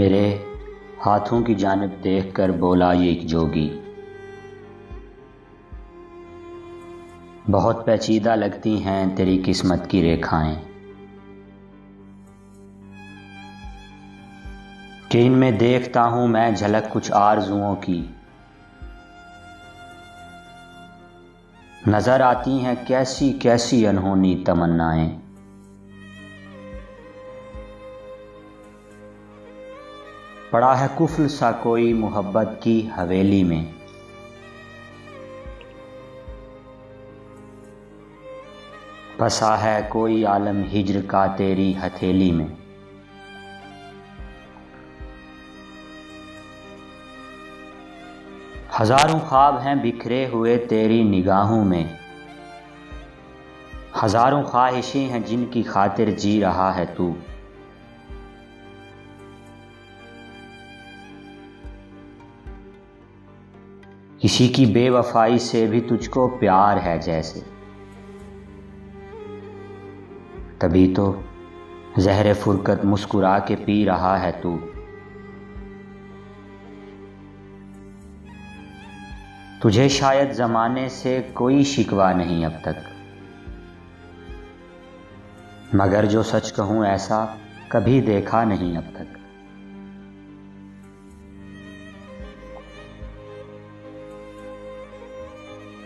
मेरे हाथों की जानिब देखकर बोला ये एक जोगी, बहुत पेचीदा लगती हैं तेरी किस्मत की रेखाएं, कि इनमें देखता हूं मैं झलक कुछ आरज़ुओं की। नज़र आती हैं कैसी कैसी अनहोनी तमन्नाएं, पड़ा है कुफ्ल सा कोई मोहब्बत की हवेली में। बसा है कोई आलम हिज्र का तेरी हथेली में। हजारों ख्वाब हैं बिखरे हुए तेरी निगाहों में, हजारों ख्वाहिशें हैं जिनकी खातिर जी रहा है तू। किसी की बेवफाई से भी तुझको प्यार है जैसे, तभी तो ज़हरे फुरकत मुस्कुरा के पी रहा है तू। तुझे शायद ज़माने से कोई शिकवा नहीं अब तक, मगर जो सच कहूँ ऐसा कभी देखा नहीं अब तक।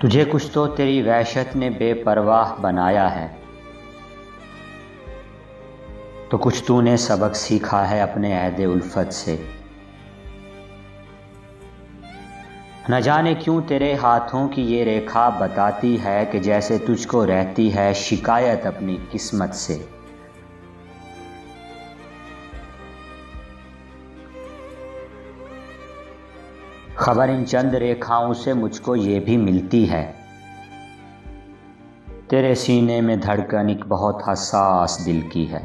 तुझे कुछ तो तेरी वहशत ने बेपरवाह बनाया है, तो कुछ तूने सबक सीखा है अपने अहदे उल्फत से। न जाने क्यों तेरे हाथों की ये रेखा बताती है कि जैसे तुझको रहती है शिकायत अपनी किस्मत से। खबर इन चंद रेखाओं से मुझको ये भी मिलती है, तेरे सीने में धड़कन एक बहुत हसास दिल की है।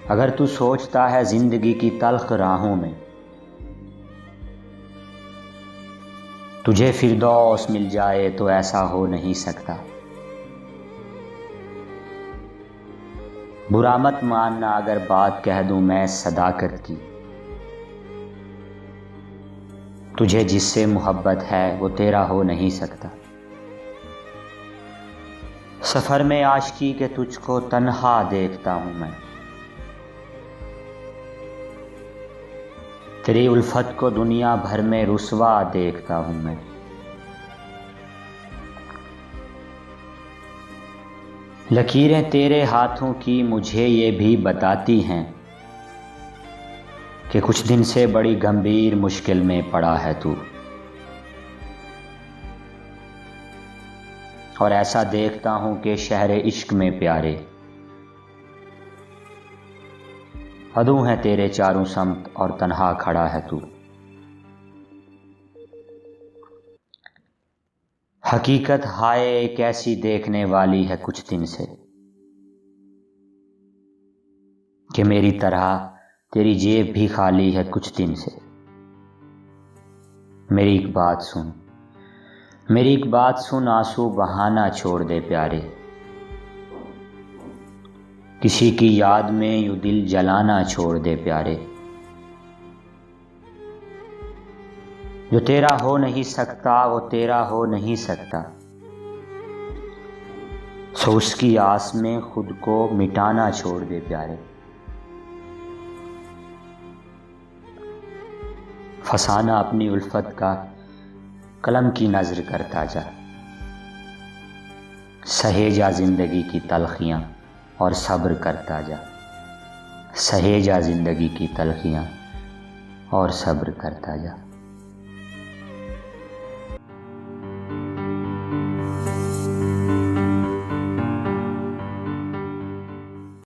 अगर तू सोचता है जिंदगी की तल्ख राहों में तुझे फिरदौस मिल जाए, तो ऐसा हो नहीं सकता। बुरा मत मानना अगर बात कह दूं मैं सदाकत की, तुझे जिससे मोहब्बत है वो तेरा हो नहीं सकता। सफर में आशिकी के तुझको तन्हा देखता हूं मैं, तेरी उल्फत को दुनिया भर में रुसवा देखता हूं मैं। लकीरें तेरे हाथों की मुझे ये भी बताती हैं कि कुछ दिन से बड़ी गंभीर मुश्किल में पड़ा है तू। और ऐसा देखता हूं कि शहरे इश्क में प्यारे अदू है तेरे चारों समत और तन्हा खड़ा है तू। हकीकत हाय कैसी देखने वाली है कुछ दिन से, कि मेरी तरह तेरी जेब भी खाली है कुछ दिन से। मेरी एक बात सुन, मेरी एक बात सुन, आंसू बहाना छोड़ दे प्यारे। किसी की याद में यूं दिल जलाना छोड़ दे प्यारे। जो तेरा हो नहीं सकता वो तेरा हो नहीं सकता, सो उसकी आस में खुद को मिटाना छोड़ दे प्यारे। फसाना अपनी उल्फत का कलम की नज़र करता जा, सहे जा जिंदगी की तलखियाँ और सब्र करता जा, सहे जा जिंदगी की तलखियाँ और सब्र करता जा।